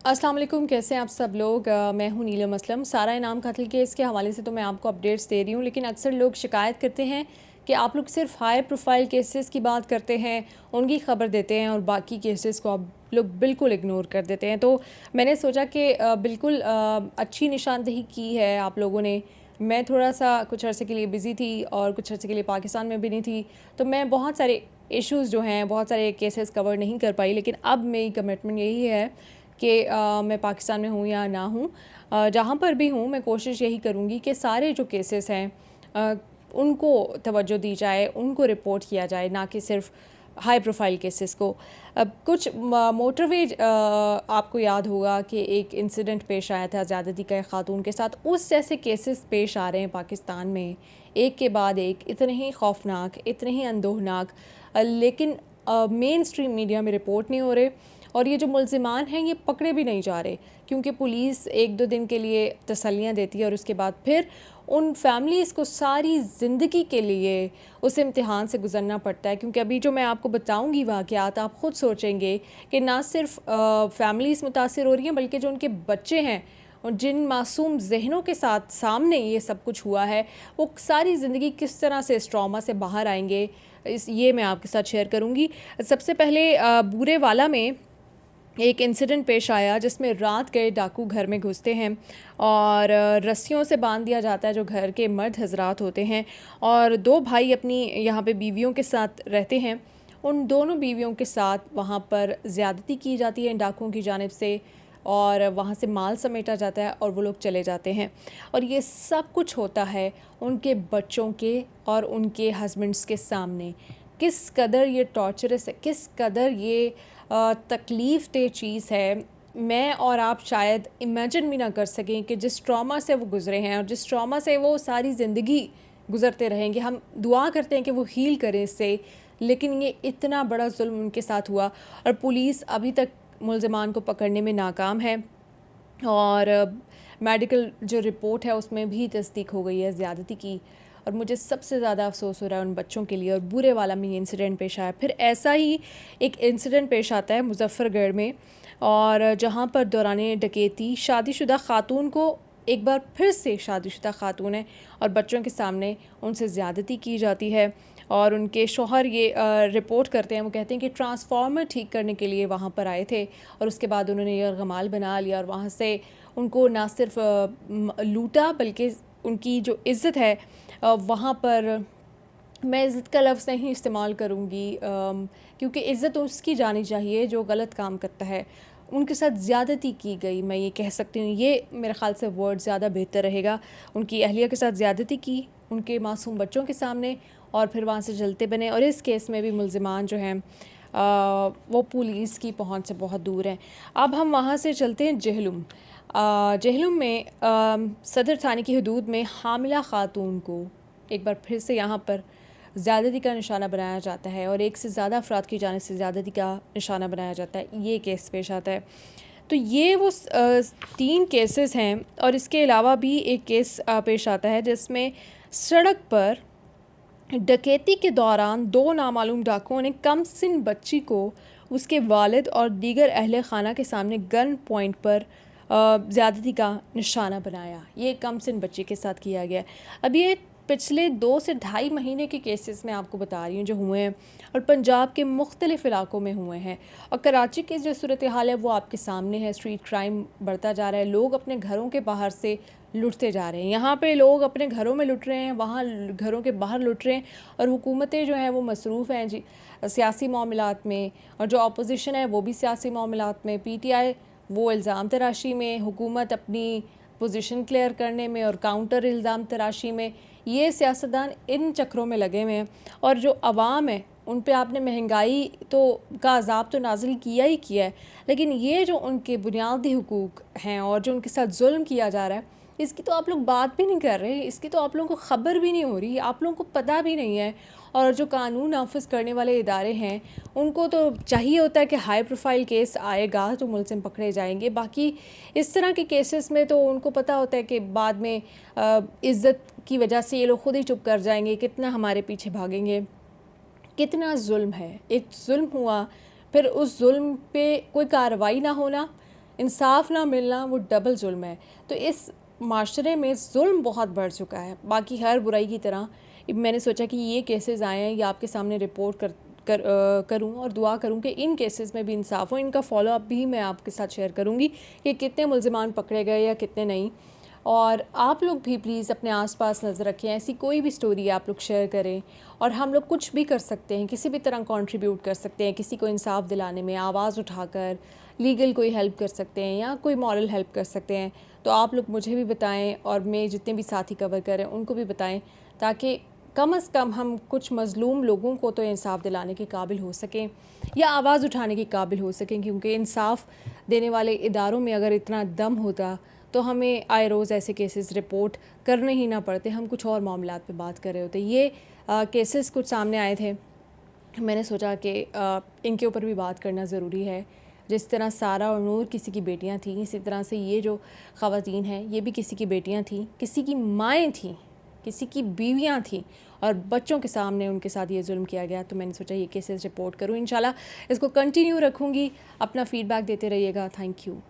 अस्सलाम वालेकुम, कैसे हैं आप सब लोग। मैं हूं नीलम असलम। सारा इनाम कत्ल केस के हवाले से तो मैं आपको अपडेट्स दे रही हूं, लेकिन अक्सर लोग शिकायत करते हैं कि आप लोग सिर्फ हाई प्रोफाइल केसेस की बात करते हैं, उनकी खबर देते हैं और बाकी केसेस को आप लोग बिल्कुल इग्नोर कर देते हैं। तो मैंने सोचा कि बिल्कुल अच्छी निशानदेही की है आप लोगों ने। मैं थोड़ा सा कुछ अर्से के लिए बिज़ी थी और कुछ अर्से के लिए पाकिस्तान में भी नहीं थी, तो मैं बहुत सारे इश्यूज़ जो हैं, बहुत सारे केसेस कवर नहीं कर पाई। लेकिन अब मेरी कमिटमेंट यही है कि मैं पाकिस्तान में हूँ या ना हूँ, जहाँ पर भी हूँ मैं कोशिश यही करूँगी कि सारे जो केसेस हैं उनको तवज्जो दी जाए, उनको रिपोर्ट किया जाए, ना कि सिर्फ हाई प्रोफाइल केसेस को। अब कुछ मोटरवे आपको याद होगा कि एक इंसिडेंट पेश आया था ज़्यादती का एक खातून के साथ। उस जैसे केसेस पेश आ रहे हैं पाकिस्तान में, एक के बाद एक, इतने ही खौफनाक, इतने ही अंदोहनाक, लेकिन मेन स्ट्रीम मीडिया में रिपोर्ट नहीं हो रहे। और ये जो मुल्ज़िमान हैं ये पकड़े भी नहीं जा रहे, क्योंकि पुलिस एक दो दिन के लिए तसल्लियाँ देती है और उसके बाद फिर उन फैमिलीज़ को सारी ज़िंदगी के लिए उस इम्तिहान से गुज़रना पड़ता है। क्योंकि अभी जो मैं आपको बताऊंगी वाक़यात, आप ख़ुद सोचेंगे कि ना सिर्फ फैमिलीज़ मुतासिर हो रही हैं, बल्कि जो उनके बच्चे हैं और जिन मासूम जहनों के साथ सामने ये सब कुछ हुआ है, वो सारी ज़िंदगी किस तरह से इस ट्रॉमा से बाहर आएंगे, ये मैं आपके साथ शेयर करूँगी। सबसे पहले बूरे वाला में एक इंसिडेंट पेश आया जिसमें रात गए डाकू घर में घुसते हैं और रस्सियों से बांध दिया जाता है जो घर के मर्द हजरात होते हैं, और दो भाई अपनी यहाँ पे बीवियों के साथ रहते हैं। उन दोनों बीवियों के साथ वहाँ पर ज़्यादती की जाती है इन डाकुओं की जानिब से, और वहाँ से माल समेटा जाता है और वो लोग चले जाते हैं। और ये सब कुछ होता है उनके बच्चों के और उनके हस्बैंड्स के सामने। किस कदर ये टॉर्चरस है, किस कदर ये तकलीफ़ दे चीज़ है, मैं और आप शायद इमेजिन भी ना कर सकें कि जिस ट्रॉमा से वो गुज़रे हैं और जिस ट्रॉमा से वो सारी ज़िंदगी गुज़रते रहेंगे। हम दुआ करते हैं कि वो हील करें इससे, लेकिन ये इतना बड़ा जुल्म उनके साथ हुआ और पुलिस अभी तक मुल्ज़िमान को पकड़ने में नाकाम है। और मेडिकल जो रिपोर्ट है उसमें भी तस्दीक हो गई है ज़्यादती की। और मुझे सबसे ज़्यादा अफसोस हो रहा है उन बच्चों के लिए। और बुरे वाला में ये इंसिडेंट पेश आया। फिर ऐसा ही एक इंसिडेंट पेश आता है मुजफ्फ़रगढ़ में, और जहाँ पर दौरान डकैती शादीशुदा ख़ातून को, एक बार फिर से शादीशुदा ख़ातून है और बच्चों के सामने उनसे ज़्यादती की जाती है। और उनके शौहर ये रिपोर्ट करते हैं, वो कहते हैं कि ट्रांसफार्मर ठीक करने के लिए वहाँ पर आए थे और उसके बाद उन्होंने ये गमाल बना लिया और वहाँ से उनको ना सिर्फ लूटा, बल्कि उनकी जो इज़्ज़त है वहाँ पर, मैं इज़्ज़त का लफ्ज़ नहीं इस्तेमाल करूँगी क्योंकि इज़्ज़त उसकी जानी चाहिए जो गलत काम करता है। उनके साथ ज़्यादती की गई, मैं ये कह सकती हूँ, ये मेरे ख़्याल से वर्ड ज़्यादा बेहतर रहेगा। उनकी अहलिया के साथ ज़्यादती की उनके मासूम बच्चों के सामने, और फिर वहाँ से जलते बने। और इस केस में भी मुल्ज़िमान जो हैं वो पुलिस की पहुँच से बहुत दूर हैं। अब हम वहाँ से चलते हैं जहलुम। जहलुम में सदर थाने की हदूद में हामिला ख़ातून को एक बार फिर से यहाँ पर ज़्यादती का निशाना बनाया जाता है और एक से ज़्यादा अफराद की जानिब से ज़्यादती का निशाना बनाया जाता है। ये केस पेश आता है। तो ये वो 3 केसेस हैं। और इसके अलावा भी एक केस पेश आता है जिसमें सड़क पर डकैती के दौरान 2 नामालूम डाकुओं ने कमसिन बच्ची को उसके वालिद और दीगर अहले खाना के सामने गन पॉइंट पर ज़्यादती का निशाना बनाया। ये कमसिन बच्ची के साथ किया गया। अब ये पिछले 2 से ढाई महीने के केसेस मैं आपको बता रही हूँ जो हुए हैं, और पंजाब के मुख्तलिफ इलाकों में हुए हैं। और कराची की जो सूरत हाल है वो आपके सामने है। स्ट्रीट क्राइम बढ़ता जा रहा है, लोग अपने घरों के बाहर से लुटते जा रहे हैं। यहाँ पे लोग अपने घरों में लुट रहे हैं, वहाँ घरों के बाहर लुट रहे हैं, और हुकूमतें जो हैं वो मसरूफ़ हैं जी सियासी मामलात में, और जो अपोजिशन है वो भी सियासी मामलात में। PTI वो इल्ज़ाम तराशी में, हुकूमत अपनी पोजीशन क्लियर करने में और काउंटर इल्ज़ाम तराशी में। ये सियासतदान इन चक्रों में लगे हुए हैं। और जो अवाम है उन पे आपने महंगाई तो का अज़ाब तो नाज़िल किया ही किया है, लेकिन ये जो उनके बुनियादी हुकूक हैं और जो उनके साथ जुल्म किया जा रहा है, इसकी तो आप लोग बात भी नहीं कर रहे, इसकी तो आप लोगों को ख़बर भी नहीं हो रही, आप लोगों को पता भी नहीं है। और जो कानून नाफिज करने वाले इदारे हैं उनको तो चाहिए होता है कि हाई प्रोफाइल केस आएगा तो मुलज़िम पकड़े जाएंगे। बाकी इस तरह के केसेस में तो उनको पता होता है कि बाद में इज़्ज़त की वजह से ये लोग खुद ही चुप कर जाएंगे, कितना हमारे पीछे भागेंगे। कितना जुल्म है, एक जुल्म हुआ, फिर उस जुल्म पे कोई कार्रवाई ना होना, इंसाफ ना मिलना वो डबल जुल्म है। तो इस माशरे में जुल्म बहुत बढ़ चुका है। बाकी हर बुराई की तरह मैंने सोचा कि ये केसेस आए हैं, ये आपके सामने रिपोर्ट करूं और दुआ करूं कि इन केसेस में भी इंसाफ हो। इनका फॉलो अप भी मैं आपके साथ शेयर करूंगी कि कितने मुल्ज़िमान पकड़े गए या कितने नहीं। और आप लोग भी प्लीज़ अपने आसपास नज़र रखें, ऐसी कोई भी स्टोरी आप लोग शेयर करें। और हम लोग कुछ भी कर सकते हैं, किसी भी तरह कंट्रीब्यूट कर सकते हैं किसी को इंसाफ दिलाने में, आवाज़ उठाकर लीगल कोई हेल्प कर सकते हैं या कोई मॉरल हेल्प कर सकते हैं। तो आप लोग मुझे भी बताएं और मैं जितने भी साथी कवर करें उनको भी बताएं, ताकि कम से कम हम कुछ मज़लूम लोगों को तो इंसाफ दिलाने के काबिल हो सकें या आवाज़ उठाने के काबिल हो सकें। क्योंकि इंसाफ देने वाले इदारों में अगर इतना दम होता तो हमें आए रोज़ ऐसे केसेस रिपोर्ट करने ही ना पड़ते, हम कुछ और मामलात पे बात कर रहे होते। ये केसेस कुछ सामने आए थे, मैंने सोचा कि इनके ऊपर भी बात करना ज़रूरी है। जिस तरह सारा और नूर किसी की बेटियां थीं, इसी तरह से ये जो ख़वातीन हैं ये भी किसी की बेटियां थीं, किसी की माएँ थीं, किसी की बीवियां थीं और बच्चों के सामने उनके साथ ये जुल्म किया गया। तो मैंने सोचा ये केसेस रिपोर्ट करूँ। इंशाल्लाह इसको कंटिन्यू रखूँगी। अपना फ़ीडबैक देते रहिएगा। Thank you.